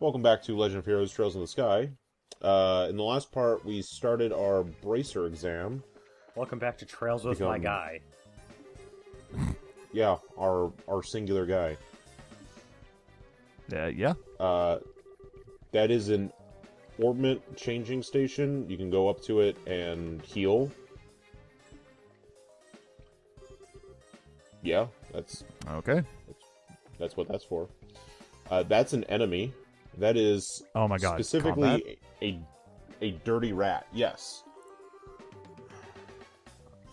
Welcome back to Legend of Heroes Trails in the Sky. In the last part, we started our Bracer exam. Welcome back to Trails with my guy. Yeah, our singular guy. Yeah. That is an orbment changing station. You can go up to it and heal. Yeah, that's Okay. that's what that's for. That's an enemy. That is Oh my god. specifically a dirty rat. Yes.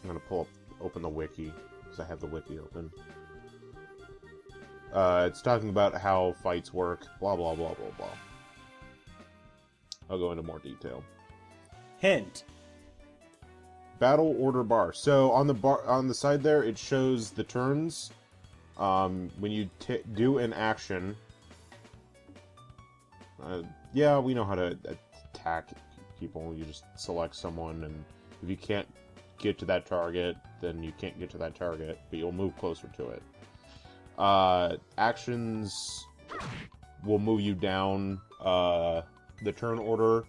I'm gonna open the wiki because I have the wiki open. It's talking about how fights work. Blah blah blah blah blah. I'll go into more detail. Hint. Battle order bar. So on the side there, it shows the turns. When you do an action. Yeah, we know how to attack people. You just select someone, and if you can't get to that target, then you can't get to that target, but you'll move closer to it. Actions will move you down the turn order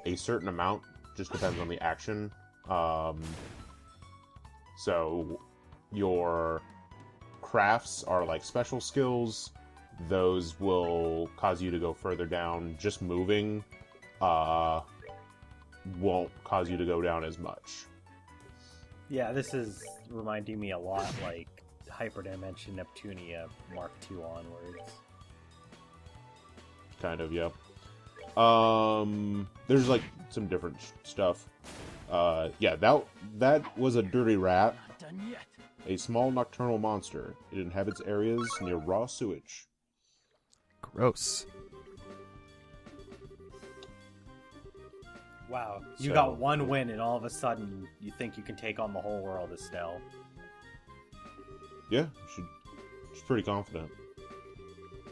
a certain amount, just depends on the action. So your crafts are like special skills. Those will cause you to go further down. Just moving won't cause you to go down as much. Yeah, this is reminding me a lot like Hyperdimension Neptunia Mark II onwards. Kind of, yeah. There's like some different stuff. Yeah, that was a dirty rat. Not done yet. A small nocturnal monster. It inhabits areas near raw sewage. Gross. Wow, you So- got one win and all of a sudden you think you can take on the whole world, Estelle. Yeah, she's pretty confident.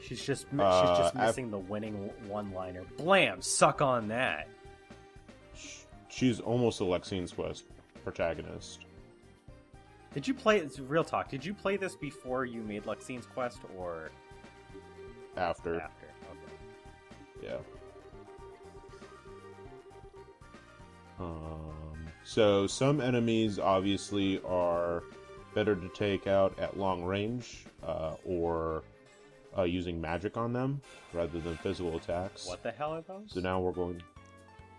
She's just Uh, missing the winning one-liner. Blam! Suck on that. She's almost a Lexine's Quest protagonist. Did you play? It's real talk. Did you play this before you made Lexine's Quest or After. after? Okay. Yeah. So some enemies obviously are better to take out at long range, or using magic on them rather than physical attacks. What the hell are those? So now we're going.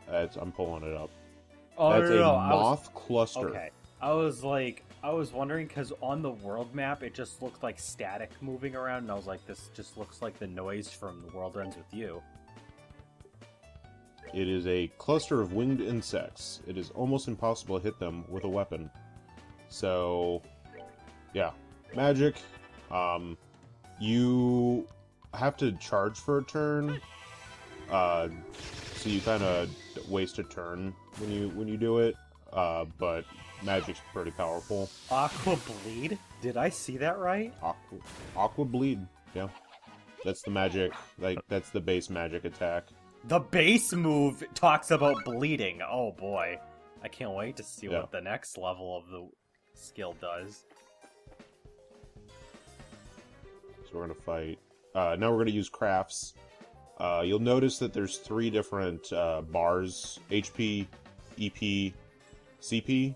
I'm pulling it up. Oh, That's no, a no, moth cluster. Okay. I was wondering because on the world map it just looked like static moving around, and I was like, this just looks like the noise from The World Ends With You. It is a cluster of winged insects. It is almost impossible to hit them with a weapon. So, yeah, magic. You have to charge for a turn. So you kind of waste a turn when you do it. But magic's pretty powerful. Aqua Bleed? Did I see that right? Aqua bleed. Yeah, that's the magic. Like that's the base magic attack. The base move talks about bleeding. Oh boy. I can't wait to see Yeah. what the next level of the skill does. So we're gonna fight. Now we're gonna use crafts. You'll notice that there's 3 different bars: HP, EP, CP.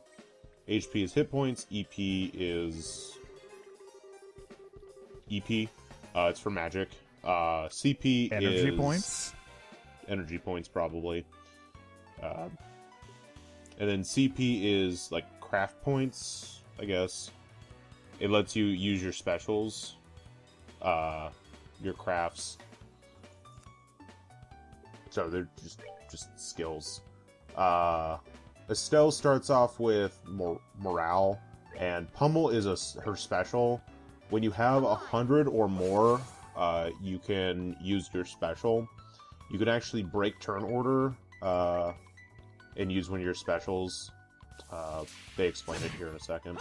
HP is hit points. EP is EP. It's for magic. CP Energy is points. Energy points, probably. And then CP is like craft points, I guess. It lets you use your specials, your crafts. So they're just skills. Estelle starts off with morale, and pummel is her special. When you have 100 or more, you can use your special. You can actually break turn order and use one of your specials. They explain it here in a second.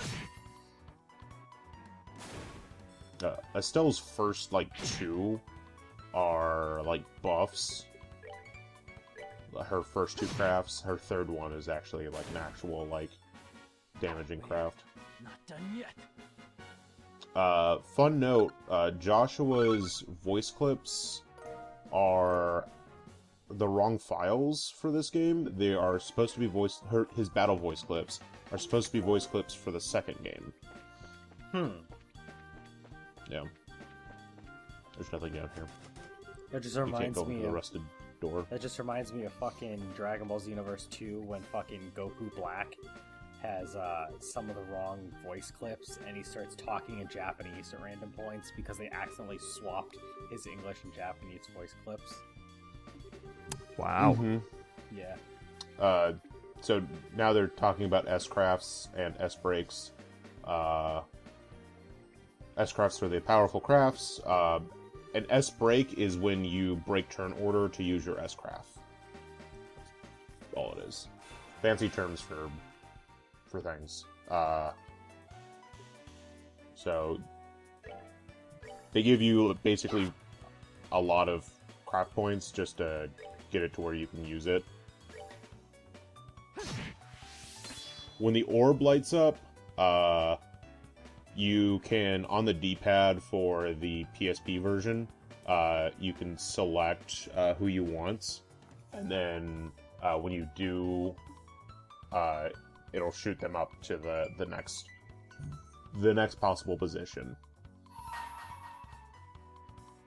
Estelle's first, 2 are, buffs. Her first 2 crafts. Her third one is actually, an actual, damaging craft. Not done yet. Fun note, Joshua's voice clips are the wrong files for this game. They are supposed to be his battle voice clips are supposed to be voice clips for the second game. Yeah. There's nothing down here. That just You can't reminds go me into the of rusted door. That just reminds me of fucking Dragon Ball Xenoverse 2 when fucking Goku Black has some of the wrong voice clips and he starts talking in Japanese at random points because they accidentally swapped his English and Japanese voice clips. Wow. Mm-hmm. Yeah. So now they're talking about S-crafts and S-breaks. S-crafts are the powerful crafts. An S-break is when you break turn order to use your S-craft. That's all it is. Fancy terms for things. So they give you basically a lot of craft points just to get it to where you can use it. When the orb lights up, you can, on the D-pad for the PSP version, you can select who you want, and then when you do, it'll shoot them up to the next possible position,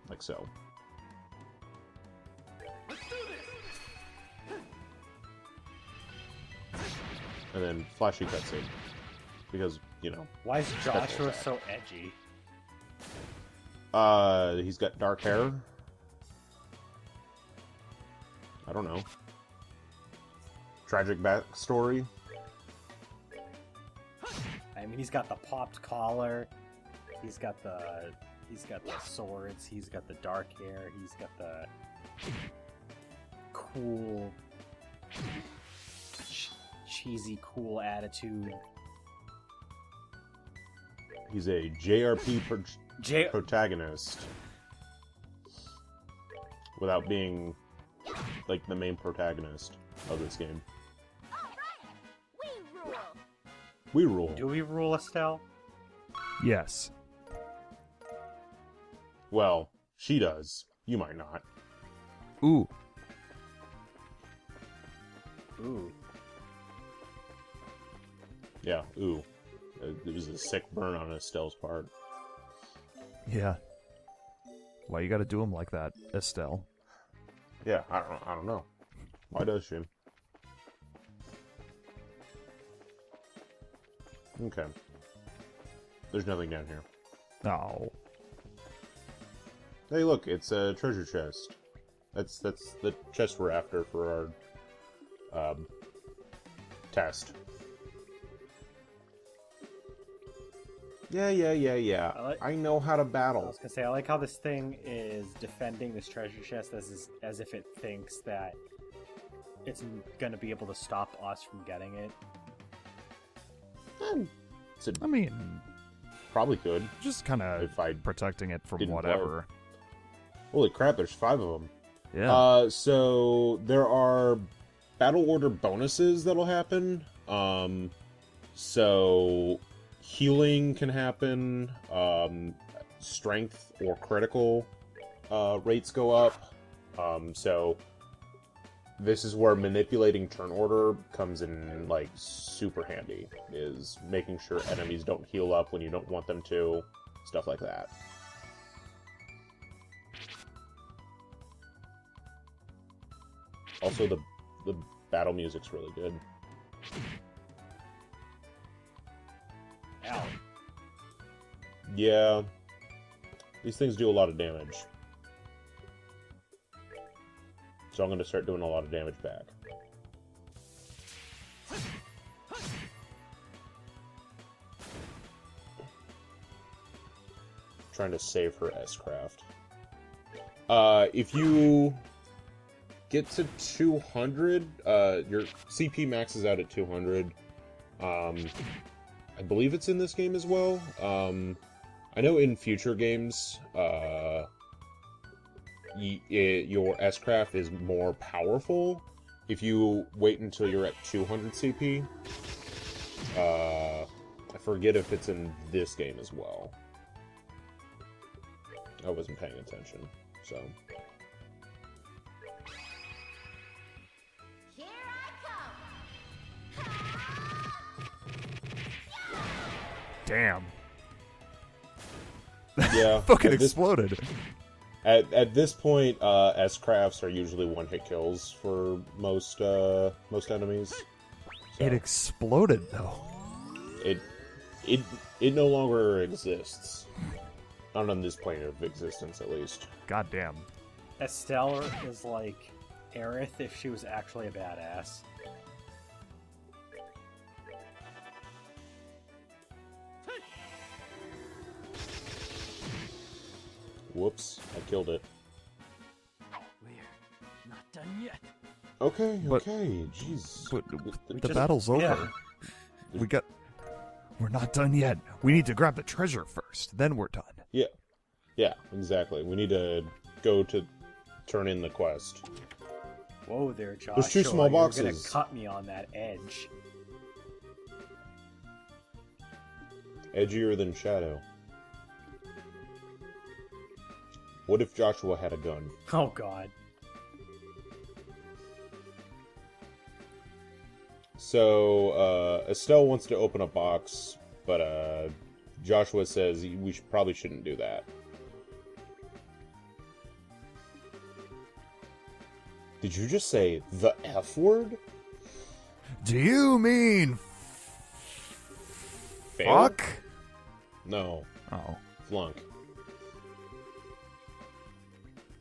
like so. And then flashy cutscene, because, you know. Why is Joshua so edgy? He's got dark hair. I don't know. Tragic backstory. I mean, he's got the popped collar. He's got the swords. He's got the dark hair. He's got the cool, cheesy, cool attitude. He's a JRP protagonist without being like the main protagonist of this game. We rule. Do we rule, Estelle? Yes. Well, she does. You might not. Ooh. Ooh. Yeah, ooh. It was a sick burn on Estelle's part. Yeah. Why you gotta do him like that, Estelle? Yeah, I don't know. Why does she? Okay. There's nothing down here. Oh. Hey, look, it's a treasure chest. That's the chest we're after for our test. Yeah. I know how to I battle. was gonna say, I like how this thing is defending this treasure chest as if it thinks that it's gonna be able to stop us from getting it. I mean, Probably could. just kind of If I protecting it from didn't whatever. Holy crap, there's 5 of them. Yeah. So there are battle order bonuses that'll happen. So healing can happen. Strength or critical rates go up. So this is where manipulating turn order comes in, like, super handy. Is making sure enemies don't heal up when you don't want them to. Stuff like that. Also, the battle music's really good. Ow. Yeah. These things do a lot of damage. So I'm going to start doing a lot of damage back. Trying to save her S-craft. If you get to 200, your CP maxes out at 200. I believe it's in this game as well. I know in future games, your S-craft is more powerful if you wait until you're at 200 CP. I forget if it's in this game as well. I wasn't paying attention, so... Damn. Yeah. Fucking exploded. At this point, S-crafts are usually one-hit kills for most enemies. So It exploded though. it no longer exists. Not on this plane of existence, at least. God damn. Estelle is like Aerith if she was actually a badass. Whoops, I killed it. We're not done yet. Okay, But- okay, jeez. But the just- battle's over. yeah. We're not done yet. We need to grab the treasure first. Then we're done. Yeah, exactly. We need to go to turn in the quest. Whoa there, Joshua. There's two small You're boxes. gonna cut me on that edge. Edgier than Shadow. What if Joshua had a gun? Oh god. So, Estelle wants to open a box, but, Joshua says we probably shouldn't do that. Did you just say the F word? Do you mean Fail? fuck? No. Oh. Flunk.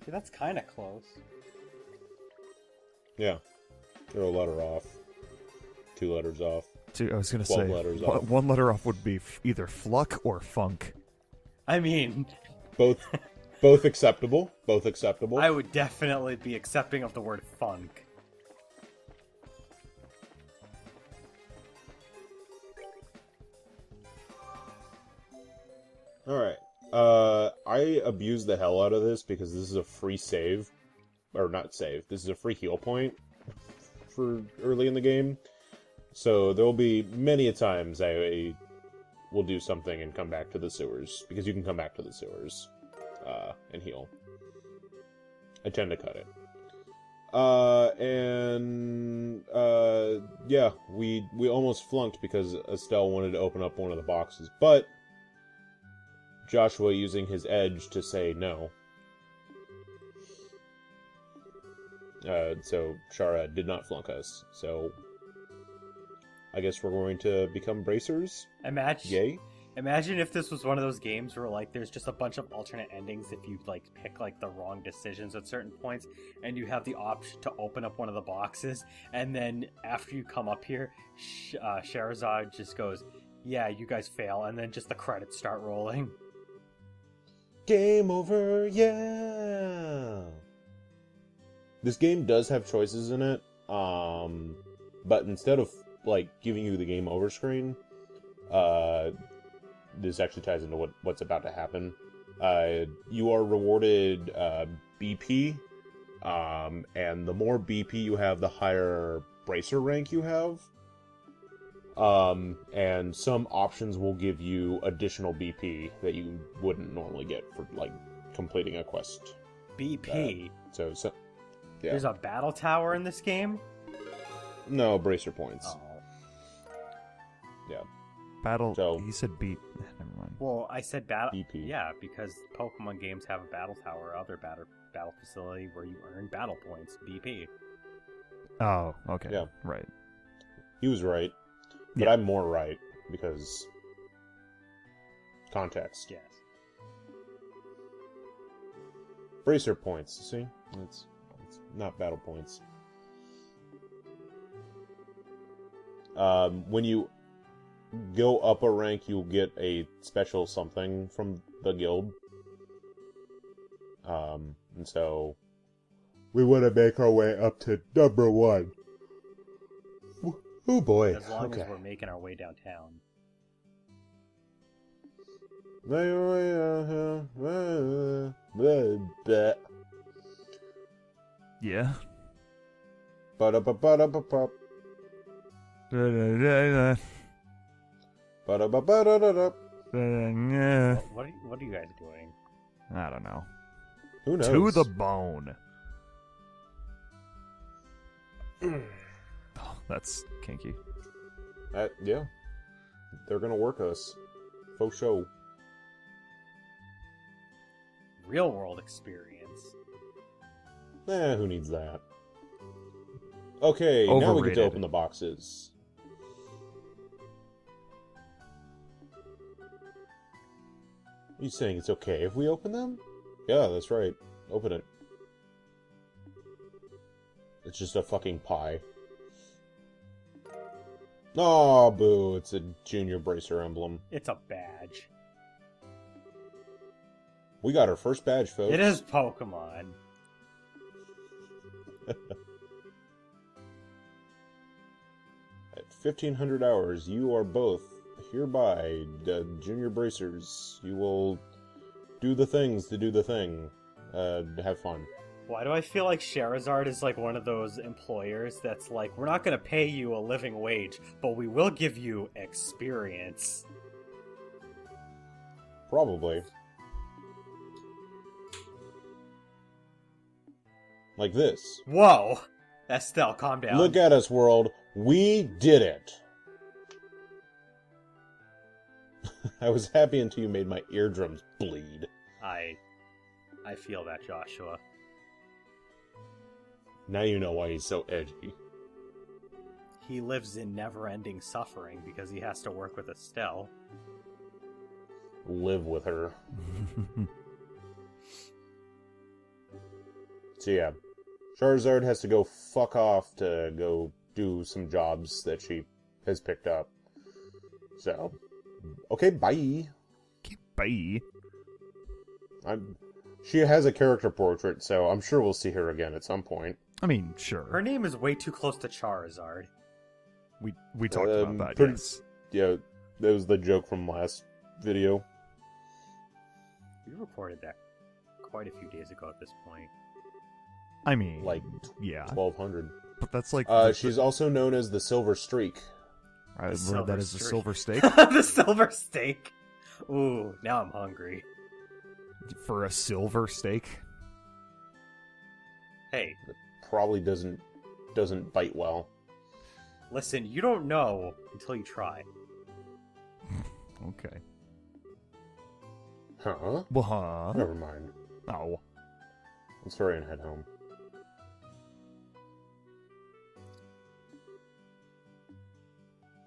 See, that's kind of close. Yeah. Throw a letter off. 2 letters off. I was gonna 12 say letters off. one letter off would be either fluck or funk. I mean, Both acceptable. Both acceptable. I would definitely be accepting of the word funk. Alright. I abuse the hell out of this because this is a free save. Or not save. This is a free heal point for early in the game. So there will be many a times I will do something and come back to the sewers. Because you can come back to the sewers and heal. I tend to cut it. Yeah, we almost flunked because Estelle wanted to open up one of the boxes, but Joshua using his edge to say no. So Shara did not flunk us, so I guess we're going to become bracers? Yay? Imagine if this was one of those games where like there's just a bunch of alternate endings if you like pick like the wrong decisions at certain points, and you have the option to open up one of the boxes, and then after you come up here, Sherazade just goes, "Yeah, you guys fail," and then just the credits start rolling. Game over, yeah! This game does have choices in it, but instead of like giving you the game over screen, this actually ties into what's about to happen. You are rewarded BP, and the more BP you have, the higher bracer rank you have. And some options will give you additional BP that you wouldn't normally get for like completing a quest. BP. So yeah. There's a battle tower in this game? No, bracer points. Oh. Yeah. Battle. So- He said beat. Never mind. Well, I said battle. BP. Yeah, because Pokemon games have a battle tower, other battle facility where you earn battle points, BP. Oh, okay. Yeah. Right. He was right. But Yeah. I'm more right because context. Yes. Bracer points, see? It's not battle points. When you go up a rank, you'll get a special something from the guild. And so we want to make our way up to number 1. Oh boy. As long okay. as we're making our way downtown. Yeah. Ba-da-ba-ba-da-ba-ba. Yeah. Ba-da-ba-ba-da-da-da. What are you guys doing? I don't know. Who knows? To the bone. Oh, that's kinky. Yeah. They're gonna work us. Faux show. Real world experience. Who needs that? Okay, now we get to Overrated. open the boxes. Are you saying it's okay if we open them? Yeah, that's right. Open it. It's just a fucking pie. Oh, boo. It's a Junior Bracer emblem. It's a badge. We got our first badge, folks. It is Pokemon. At 1,500 hours, you are both hereby Junior Bracers. You will do the things to do the thing. Have fun. Why do I feel like Charizard is like one of those employers that's like, we're not going to pay you a living wage, but we will give you experience? Probably. Like this. Whoa! Estelle, calm down. Look at us, world. We did it. I was happy until you made my eardrums bleed. I feel that, Joshua. Now you know why he's so edgy. He lives in never-ending suffering because he has to work with Estelle. Live with her. So yeah, Charizard has to go fuck off to go do some jobs that she has picked up. So, okay, bye. Okay, bye. She has a character portrait, so I'm sure we'll see her again at some point. I mean, sure. Her name is way too close to Charizard. We talked about that, pretty- yes. Yeah, that was the joke from last video. We reported that quite a few days ago at this point. I mean, Like, yeah. 1,200. But that's like... She's also known as the Silver Streak. I read Silver that as a Streak. silver steak. The silver steak! Ooh, now I'm hungry. For a silver steak? Hey, Probably doesn't bite well. listen, you don't know until you try. Okay. Huh? Well, huh? Never mind. Oh. Let's hurry and head home.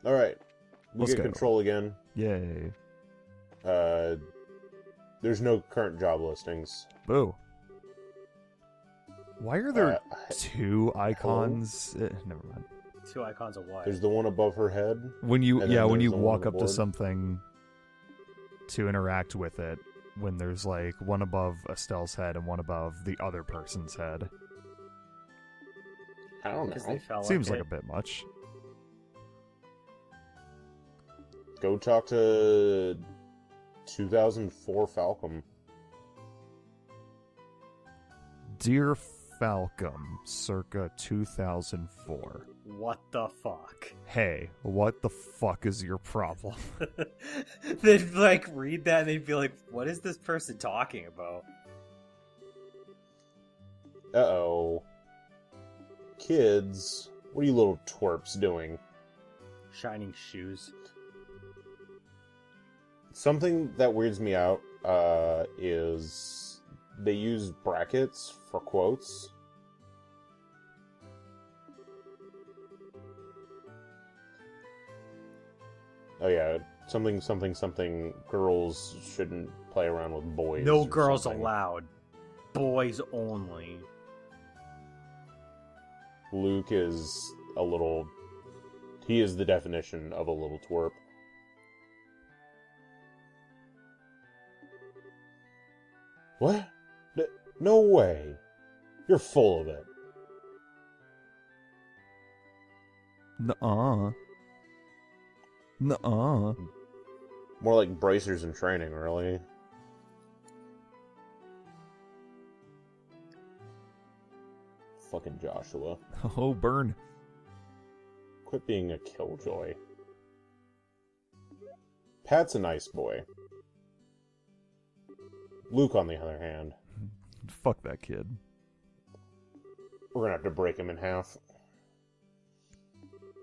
Alright. We Let's get go. control again. Yay. There's no current job listings. Boo. Why are there Uh, two icons? Never mind. Two icons of what? There's the one above her head. When you And then when there's you the one on walk the up to board. something to interact with it, when there's like one above Estelle's head and one above the other person's head. I don't Because they know. felt Seems like it. a bit much. Go talk to 2004 Falcom. Dear Falcom, circa 2004. What the fuck? Hey, what the fuck is your problem? They'd like read that and they'd be like, what is this person talking about? Uh-oh. Kids, what are you little twerps doing? Shining shoes. Something that weirds me out is they use brackets for quotes. Oh yeah, something, girls shouldn't play around with boys. No or girls something. allowed. Boys only. Luke is a little... He is the definition of a little twerp. What? No way. You're full of it. Nuh-uh. Nuh-uh. More like bracers in training, really. Fucking Joshua. Oh, burn. Quit being a killjoy. Pat's a nice boy. Luke, on the other hand, Fuck that kid. we're gonna have to break him in half.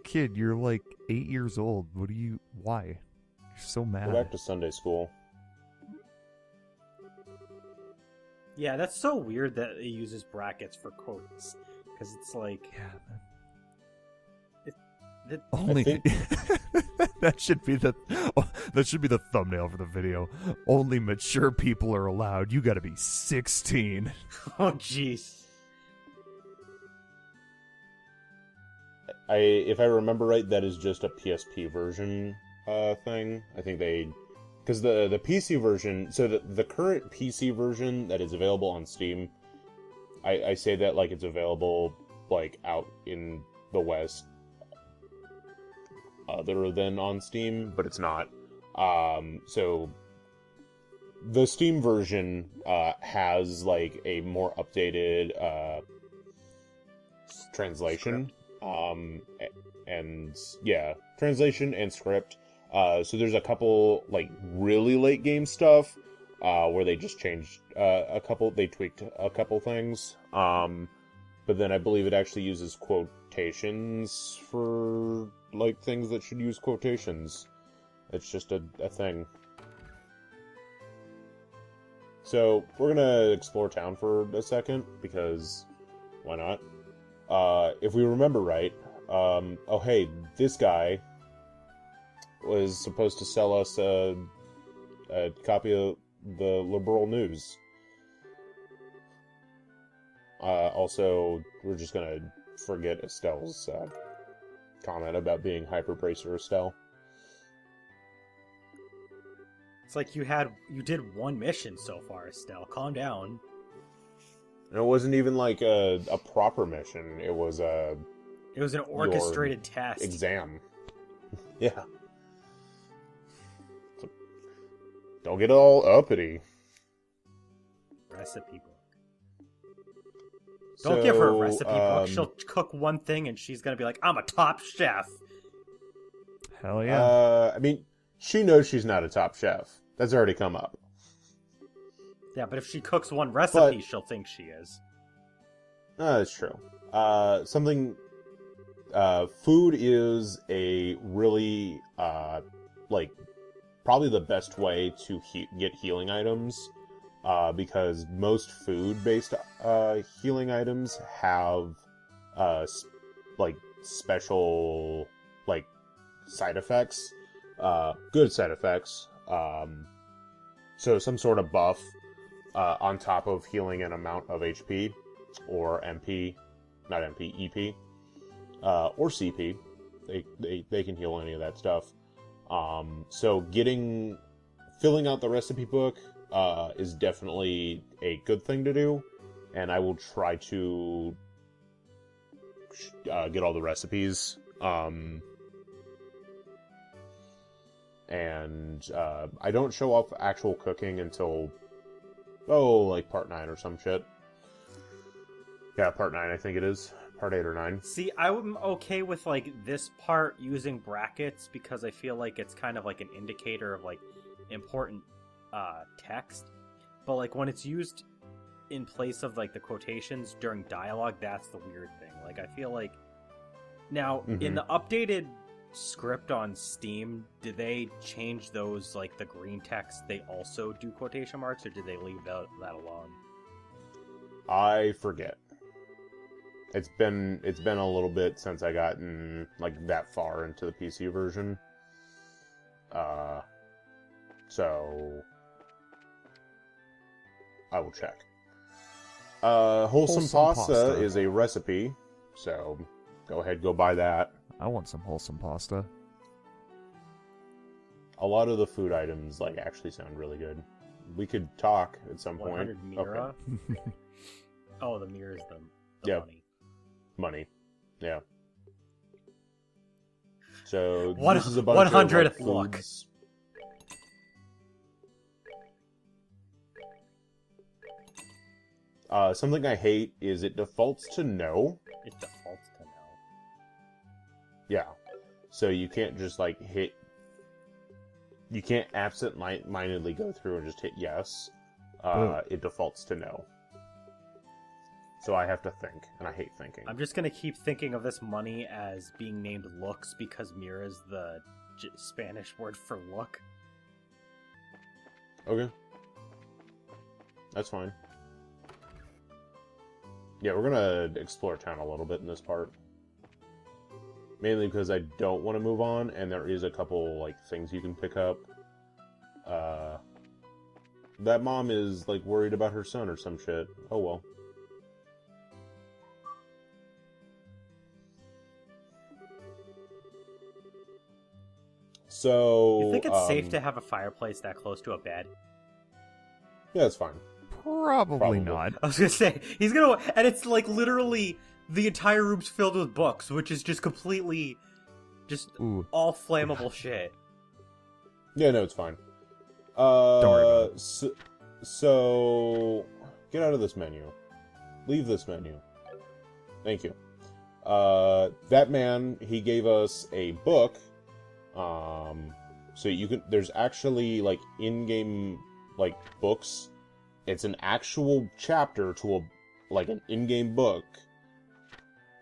Kid, you're like 8 years old. Why? You're So Go mad. back to Sunday school. Yeah, that's so weird that it uses brackets for quotes. Because it's like... Yeah. That, Only think- that should be the thumbnail for the video. Only mature people are allowed. You got to be 16. oh, jeez. If I remember right, that is just a PSP version thing. I think because the PC version, so the current PC version that is available on Steam, I say that like it's available like out in the West, other than on Steam, but it's not. So the Steam version has like a more updated translation. And yeah, translation and script. So there's a couple like really late game stuff where they just changed they tweaked a couple things. But then I believe it actually uses quotations for like things that should use quotations. It's just a thing. So we're gonna explore town for a second because why not? If we remember right, oh hey, this guy was supposed to sell us a copy of the Liberal News. Also, we're just gonna forget Estelle's comment about being Hyper Bracer Estelle. It's like you did one mission so far, Estelle. Calm down. And it wasn't even like a proper mission. It was It was an orchestrated test. exam. Yeah. So, don't get all uppity. Recipe book. Don't give her a recipe book. um, She'll cook one thing and she's gonna be like, I'm a top chef. Hell yeah. I mean, she knows she's not a top chef. That's already come up. Yeah, but if she cooks one recipe, But- she'll think she is. That's true. Food is a really, like, probably the best way to get healing items, because most food-based, healing items have, like, special, like, side effects, good side effects, so some sort of buff, on top of healing an amount of HP, or MP, not MP, EP, or CP. They can heal any of that stuff. So filling out the recipe book is definitely a good thing to do, and I will try to get all the recipes. And I don't show off actual cooking until like part 9 or some shit. Yeah, part 9 I think it is. Part 8 or 9. See, I'm okay with like this part using brackets because I feel like it's kind of like an indicator of like important text. But like when it's used in place of like the quotations during dialogue, that's the weird thing. Like I feel like now in the updated script on Steam, did they change those like the green text? They also do quotation marks, or did they leave that alone? I forget. It's been a little bit since I gotten like that far into the PC version. So I will check. Wholesome pasta is a recipe, so go ahead, go buy that. I want some wholesome pasta. A lot of the food items like actually sound really good. We could talk at some point. 100 Mira? Okay. Oh, the Mira is the Yeah. money. Money. Yeah. So One- this is a bunch 100 of like, luck. foods. Something I hate is it defaults to no. It defaults to no. Yeah. So you can't just like hit. You can't absent-mindedly go through and just hit yes. It defaults to no. So I have to think, and I hate thinking. I'm just gonna keep thinking of this money as being named looks because Mira is the Spanish word for look. Okay. That's fine. Yeah, we're gonna explore town a little bit in this part. Mainly because I don't want to move on, and there is a couple, like, things you can pick up. That mom is, like, worried about her son or some shit. Oh, well. So... You think it's safe to have a fireplace that close to a bed? Yeah, it's fine. Probably not. I was gonna say, he's gonna... And it's, like, literally... The entire room's filled with books, which is just completely... Just all flammable shit. Yeah, no, it's fine. Don't worry about it. So, get out of this menu. Leave this menu. Thank you. That man, he gave us a book. So you can, there's actually, like, in-game, like, books. It's an actual chapter to a, like, an in-game book.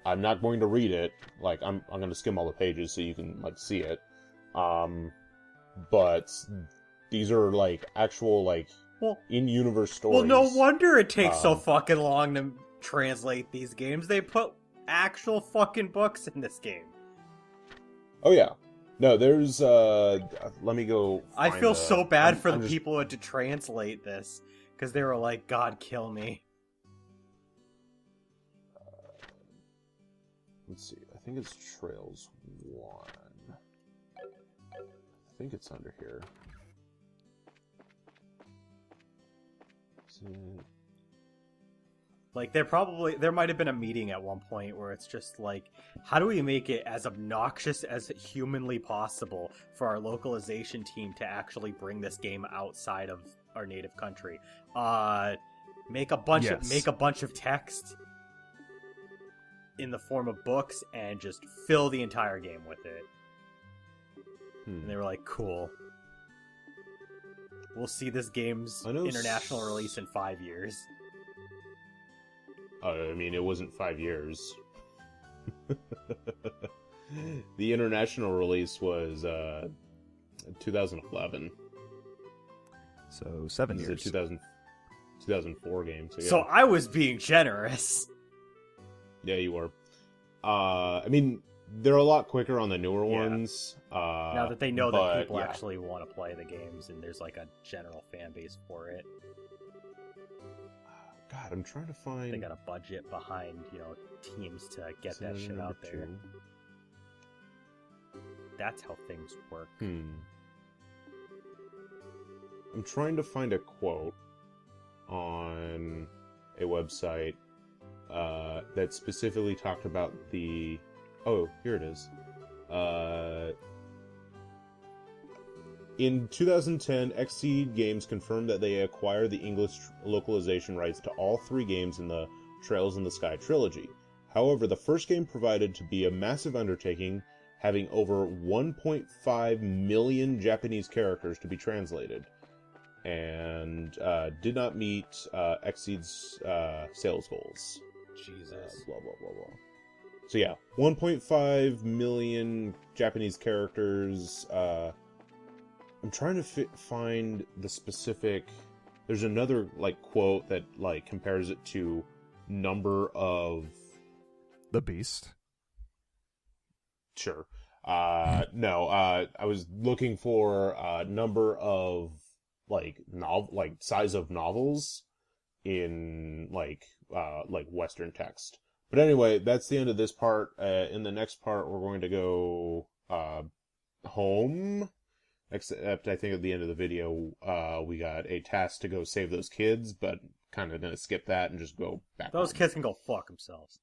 I'm not going to read it. Like, I'm going to skim all the pages so you can, like, see it. But these are, like, actual, like, in-universe stories. Well, no wonder it takes so fucking long to translate these games. They put actual fucking books in this game. Oh, yeah. No, there's, let me go I feel so bad for the just... people who had to translate this, because they were like, God, kill me. Let's see, I think it's Trails 1. I think it's under here. Like, there might have been a meeting at one point where it's just like, how do we make it as obnoxious as humanly possible for our localization team to actually bring this game outside of our native country? Make a bunch of text in the form of books and just fill the entire game with it. And they were like, cool. We'll see this game's international release in 5 years. I mean, it wasn't 5 years. The international release was 2011. So 7 years. It's a 2004 game. So, yeah. So I was being generous. Yeah, you were. I mean, they're a lot quicker on the newer ones. Now that they know that people actually want to play the games and there's like a general fan base for it. God, I'm trying to find... They got a budget behind, teams to get that shit out there. That's how things work. I'm trying to find a quote on a website that specifically talked about the... Oh, here it is. In 2010, Xseed Games confirmed that they acquired the English localization rights to all 3 games in the Trails in the Sky trilogy. However, the first game proved to be a massive undertaking, having over 1.5 million Japanese characters to be translated, and did not meet Xseed's sales goals. Jesus. Blah, blah, blah, blah. So yeah, 1.5 million Japanese characters. I'm trying to find the specific... There's another, like, quote that, like, compares it to number of... The Beast? Sure. No, I was looking for number of, like, size of novels in, like Western text. But anyway, that's the end of this part. In the next part, we're going to go home. Except I think at the end of the video, we got a task to go save those kids, but kind of gonna skip that and just go back. Those kids can go fuck themselves.